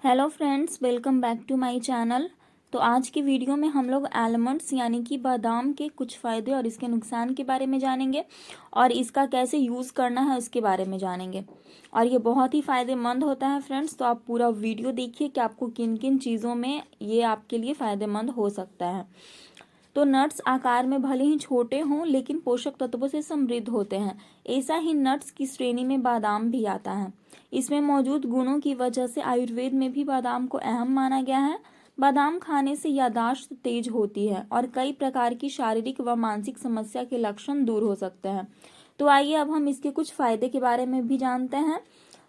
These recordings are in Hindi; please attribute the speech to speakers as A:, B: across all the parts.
A: Hello friends, welcome back to my channel. तो आज की वीडियो में हम लोग आलमंड्स यानी कि बादाम के कुछ फ़ायदे और इसके नुकसान के बारे में जानेंगे और इसका कैसे यूज़ करना है उसके बारे में जानेंगे। और ये बहुत ही फ़ायदेमंद होता है फ्रेंड्स, तो आप पूरा वीडियो देखिए कि आपको किन किन चीज़ों में ये आपके लिए फ़ायदेमंद हो सकता है। तो नट्स आकार में भले ही छोटे हों लेकिन पोषक तत्वों से समृद्ध होते हैं। ऐसा ही नट्स की श्रेणी में बादाम भी आता है। इसमें मौजूद गुणों की वजह से आयुर्वेद में भी बादाम को अहम माना गया है। बादाम खाने से याददाश्त तेज होती है और कई प्रकार की शारीरिक व मानसिक समस्या के लक्षण दूर हो सकते हैं। तो आइए अब हम इसके कुछ फायदे के बारे में भी जानते हैं।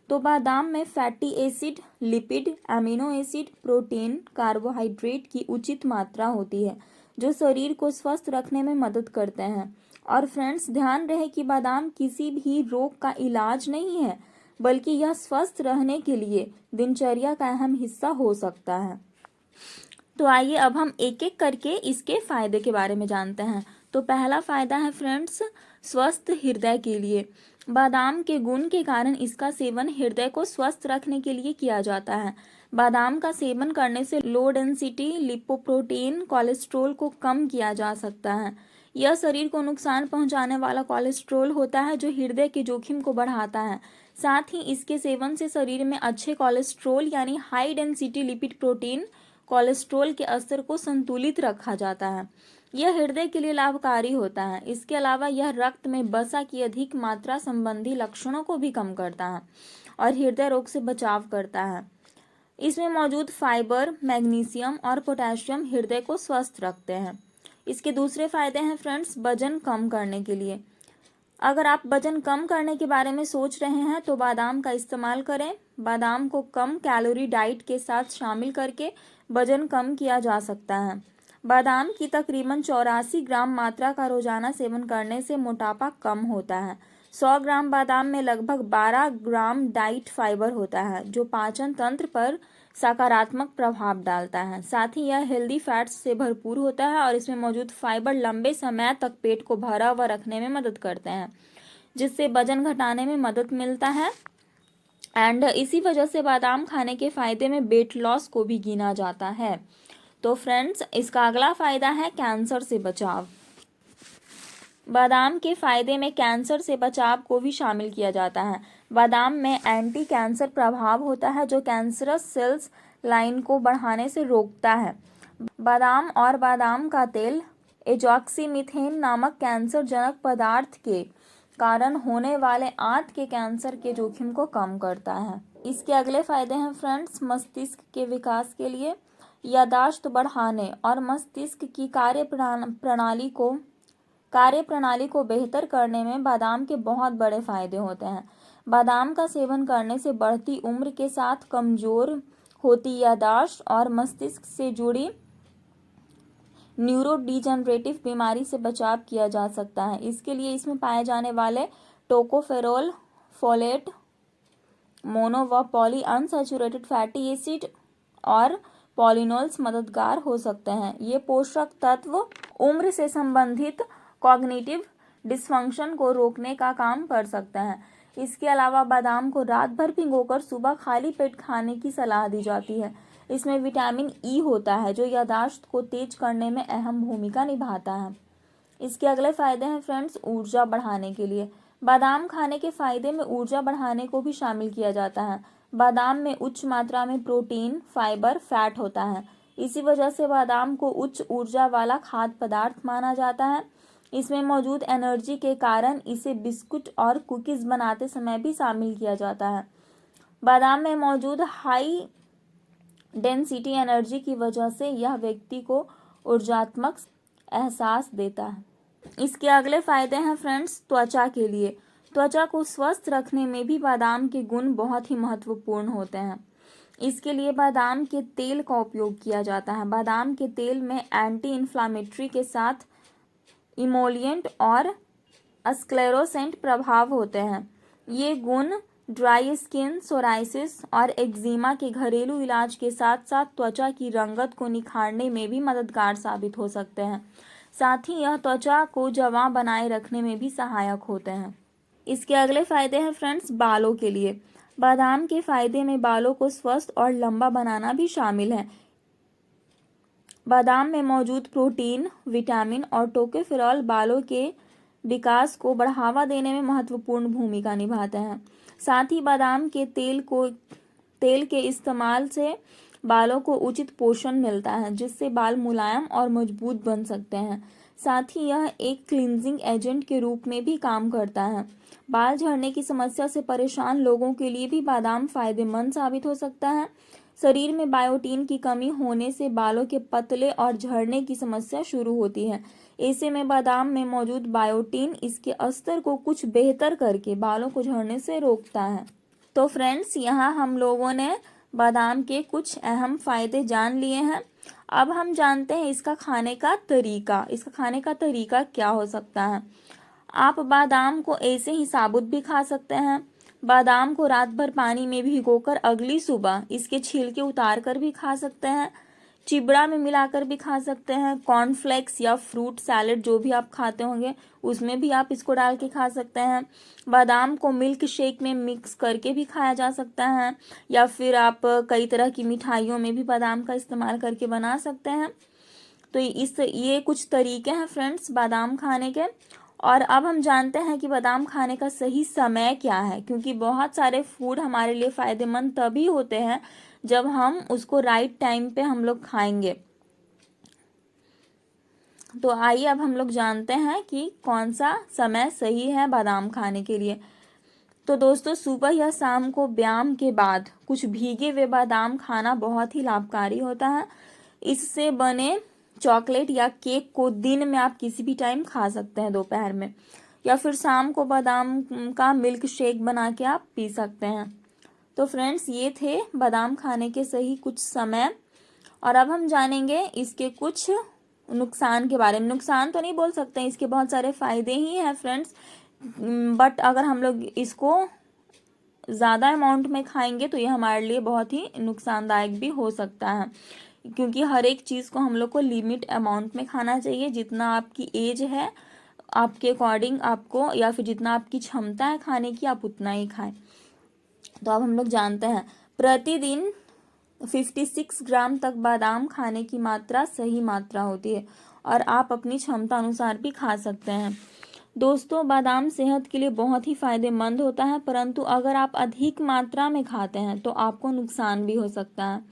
A: तो बादाम में fatty acid, lipid, amino acid, protein, carbohydrate की उचित मात्रा होती है जो शरीर को स्वस्थ रखने में मदद करते हैं। और फ्रेंड्स, ध्यान रहे कि बादाम किसी भी रोग का इलाज नहीं है, बल्कि यह स्वस्थ रहने के लिए दिनचर्या का अहम हिस्सा हो सकता है। तो आइए अब हम एक एक करके इसके फायदे के बारे में जानते हैं। तो पहला फायदा है फ्रेंड्स, स्वस्थ हृदय के लिए। बादाम के गुण के कारण इसका सेवन हृदय को स्वस्थ रखने के लिए किया जाता है। बादाम का सेवन करने से लो डेंसिटी लिपोप्रोटीन कोलेस्ट्रॉल को कम किया जा सकता है। यह शरीर को नुकसान पहुंचाने वाला कोलेस्ट्रॉल होता है जो हृदय के जोखिम को बढ़ाता है। साथ ही इसके सेवन से शरीर में अच्छे कोलेस्ट्रॉल यानी high density lipid protein cholesterol के स्तर को संतुलित रखा जाता है। यह हृदय के लिए लाभकारी होता है। इसके अलावा यह रक्त में वसा की अधिक मात्रा संबंधी लक्षणों को भी कम करता है और हृदय रोग से बचाव करता है। इसमें मौजूद फाइबर, मैग्नीशियम और पोटेशियम हृदय को स्वस्थ रखते हैं। इसके दूसरे फायदे हैं फ्रेंड्स, वजन कम करने के लिए। अगर आप वजन कम करने के बारे में सोच रहे हैं तो बादाम का इस्तेमाल करें। बादाम को कम कैलोरी डाइट के साथ शामिल करके वजन कम किया जा सकता है। बादाम की तकरीबन 84 ग्राम मात्रा का रोजाना सेवन करने से मोटापा कम होता है। 100 ग्राम बादाम में लगभग 12 ग्राम डाइट फाइबर होता है जो पाचन तंत्र पर सकारात्मक प्रभाव डालता है। साथ ही यह हेल्दी फैट्स से भरपूर होता है और इसमें मौजूद फाइबर लंबे समय तक पेट को भरा हुआ रखने में मदद करते हैं, जिससे वजन घटाने में मदद मिलता है। एंड इसी वजह से बादाम खाने के फायदे में वेट लॉस को भी गिना जाता है। तो फ्रेंड्स, इसका अगला फायदा है कैंसर से बचाव। बादाम के फायदे में कैंसर से बचाव को भी शामिल किया जाता है। बादाम में एंटी कैंसर प्रभाव होता है जो कैंसरस सेल्स लाइन को बढ़ाने से रोकता है। बादाम और बादाम का तेल एजॉक्सीमीथेन नामक कैंसर जनक पदार्थ के कारण होने वाले आंत के कैंसर के जोखिम को कम करता है। इसके अगले फायदे हैं फ्रेंड्स, मस्तिष्क के विकास के लिए। याददाश्त बढ़ाने और मस्तिष्क की कार्यप्रणाली को बेहतर करने में बादाम के बहुत बड़े फायदे होते हैं। बादाम का सेवन करने से बढ़ती उम्र के साथ कमजोर होती याददाश्त और मस्तिष्क से जुड़ी न्यूरोडीजनरेटिव बीमारी से बचाव किया जा सकता है। इसके लिए इसमें पाए जाने वाले टोकोफेरोल, फोलेट, मोनो व पॉली अनसैचुरेटेड फैटी एसिड और पॉलिनोल्स मददगार हो सकते हैं। ये पोषक तत्व उम्र से संबंधित कॉग्निटिव डिसफंक्शन को रोकने का काम कर सकते हैं। इसके अलावा बादाम को रात भर भिगोकर सुबह खाली पेट खाने की सलाह दी जाती है। इसमें विटामिन ई होता है जो याददाश्त को तेज करने में अहम भूमिका निभाता है। इसके अगले फायदे हैं फ्रेंड्स, ऊर्जा बढ़ाने के लिए। बादाम खाने के फायदे में ऊर्जा बढ़ाने को भी शामिल किया जाता है। बादाम में उच्च मात्रा में प्रोटीन, फाइबर, फैट होता है। इसी वजह से बादाम को उच्च ऊर्जा वाला खाद्य पदार्थ माना जाता है। इसमें मौजूद एनर्जी के कारण इसे बिस्कुट और कुकीज बनाते समय भी शामिल किया जाता है। बादाम में मौजूद हाई डेंसिटी एनर्जी की वजह से यह व्यक्ति को ऊर्जात्मक एहसास देता है। इसके अगले फायदे हैं फ्रेंड्स, त्वचा के लिए। त्वचा को स्वस्थ रखने में भी बादाम के गुण बहुत ही महत्वपूर्ण होते हैं। इसके लिए बादाम के तेल का उपयोग किया जाता है। बादाम के तेल में एंटी इन्फ्लामेटरी के साथ इमोलिएंट और स्क्लेरोसेंट प्रभाव होते हैं। ये गुण ड्राई स्किन, सोराइसिस और एक्जिमा के घरेलू इलाज के साथ साथ त्वचा की रंगत को निखारने में भी मददगार साबित हो सकते हैं। साथ ही यह त्वचा को जवां बनाए रखने में भी सहायक होते हैं। इसके अगले फायदे हैं फ्रेंड्स, बालों के लिए। बादाम के फायदे में बालों को स्वस्थ और लंबा बनाना भी शामिल है। बादाम में मौजूद प्रोटीन, विटामिन और टोकोफेरॉल बालों के विकास को बढ़ावा देने में महत्वपूर्ण भूमिका निभाते हैं। साथ ही बादाम के तेल के इस्तेमाल से बालों को उचित पोषण मिलता है, जिससे बाल मुलायम और मजबूत बन सकते हैं। साथ ही यह एक क्लींजिंग एजेंट के रूप में भी काम करता है। बाल झड़ने की समस्या से परेशान लोगों के लिए भी बादाम फायदेमंद साबित हो सकता है। शरीर में बायोटीन की कमी होने से बालों के पतले और झड़ने की समस्या शुरू होती है। ऐसे में बादाम में मौजूद बायोटीन इसके स्तर को कुछ बेहतर करके बालों को झड़ने से रोकता है। तो फ्रेंड्स, यहाँ हम लोगों ने बादाम के कुछ अहम फायदे जान लिए हैं। अब हम जानते हैं इसका खाने का तरीका। इसका खाने का तरीका क्या हो सकता है? आप बादाम को ऐसे ही साबुत भी खा सकते हैं। बादाम को रात भर पानी में भिगोकर अगली सुबह इसके छिलके उतार कर भी खा सकते हैं। चिबड़ा में मिलाकर भी खा सकते हैं। कॉर्नफ्लेक्स या फ्रूट सैलेड जो भी आप खाते होंगे उसमें भी आप इसको डाल के खा सकते हैं। बादाम को मिल्क शेक में मिक्स करके भी खाया जा सकता है, या फिर आप कई तरह की मिठाइयों में भी बादाम का इस्तेमाल करके बना सकते हैं। तो ये कुछ तरीके हैं फ्रेंड्स बादाम खाने के। और अब हम जानते हैं कि बादाम खाने का सही समय क्या है, क्योंकि बहुत सारे फूड हमारे लिए फ़ायदेमंद तभी होते हैं जब हम उसको राइट टाइम पे हम लोग खाएंगे। तो आइए अब हम लोग जानते हैं कि कौन सा समय सही है बादाम खाने के लिए। तो दोस्तों, सुबह या शाम को व्यायाम के बाद कुछ भीगे हुए बादाम खाना बहुत ही लाभकारी होता है। इससे बने चॉकलेट या केक को दिन में आप किसी भी टाइम खा सकते हैं, दोपहर में, या फिर शाम को बादाम का मिल्क शेक बना के आप पी सकते हैं। तो फ्रेंड्स, ये थे बादाम खाने के सही कुछ समय। और अब हम जानेंगे इसके कुछ नुकसान के बारे में। नुकसान तो नहीं बोल सकते हैं, इसके बहुत सारे फायदे ही हैं फ्रेंड्स, बट अगर हम लोग इसको ज़्यादा अमाउंट में खाएंगे तो ये हमारे लिए बहुत ही नुकसानदायक भी हो सकता है, क्योंकि हर एक चीज़ को हम लोग को लिमिट अमाउंट में खाना चाहिए। जितना आपकी एज है आपके अकॉर्डिंग आपको, या फिर जितना आपकी क्षमता है खाने की, आप उतना ही खाएं। तो अब हम लोग जानते हैं प्रतिदिन 56 ग्राम तक बादाम खाने की मात्रा सही मात्रा होती है, और आप अपनी क्षमता अनुसार भी खा सकते हैं। दोस्तों, बादाम सेहत के लिए बहुत ही फायदेमंद होता है, परंतु अगर आप अधिक मात्रा में खाते हैं तो आपको नुकसान भी हो सकता है।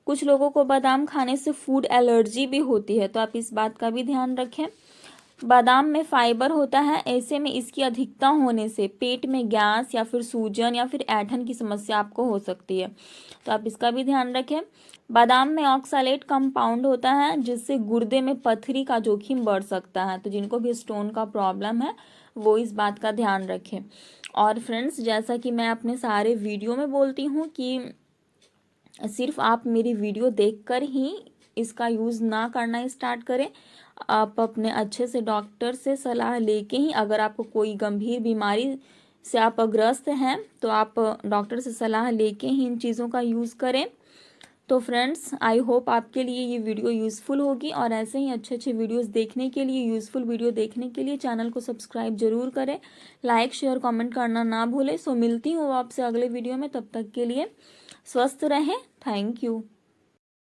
A: कुछ लोगों को बादाम खाने से फूड एलर्जी भी होती है, तो आप इस बात का भी ध्यान रखें। बादाम में फाइबर होता है, ऐसे में इसकी अधिकता होने से पेट में गैस या फिर सूजन या फिर ऐंठन की समस्या आपको हो सकती है, तो आप इसका भी ध्यान रखें। बादाम में ऑक्सलेट कंपाउंड होता है, जिससे गुर्दे में पथरी का जोखिम बढ़ सकता है। तो जिनको भी स्टोन का प्रॉब्लम है वो इस बात का ध्यान रखें। और फ्रेंड्स, जैसा कि मैं अपने सारे वीडियो में बोलती हूँ कि सिर्फ आप मेरी वीडियो देखकर ही इसका यूज़ ना करना स्टार्ट करें। आप अपने अच्छे से डॉक्टर से सलाह लेके ही, अगर आपको कोई गंभीर बीमारी से आप ग्रस्त हैं तो आप डॉक्टर से सलाह लेके ही इन चीज़ों का यूज़ करें। तो फ्रेंड्स, आई होप आपके लिए ये वीडियो यूज़फुल होगी, और ऐसे ही अच्छे अच्छे वीडियोस देखने के लिए, यूज़फुल वीडियो देखने के लिए चैनल को सब्सक्राइब जरूर करें, लाइक शेयर कमेंट करना ना भूलें। सो मिलती हूँ आपसे अगले वीडियो में, तब तक के लिए स्वस्थ रहें। Thank you.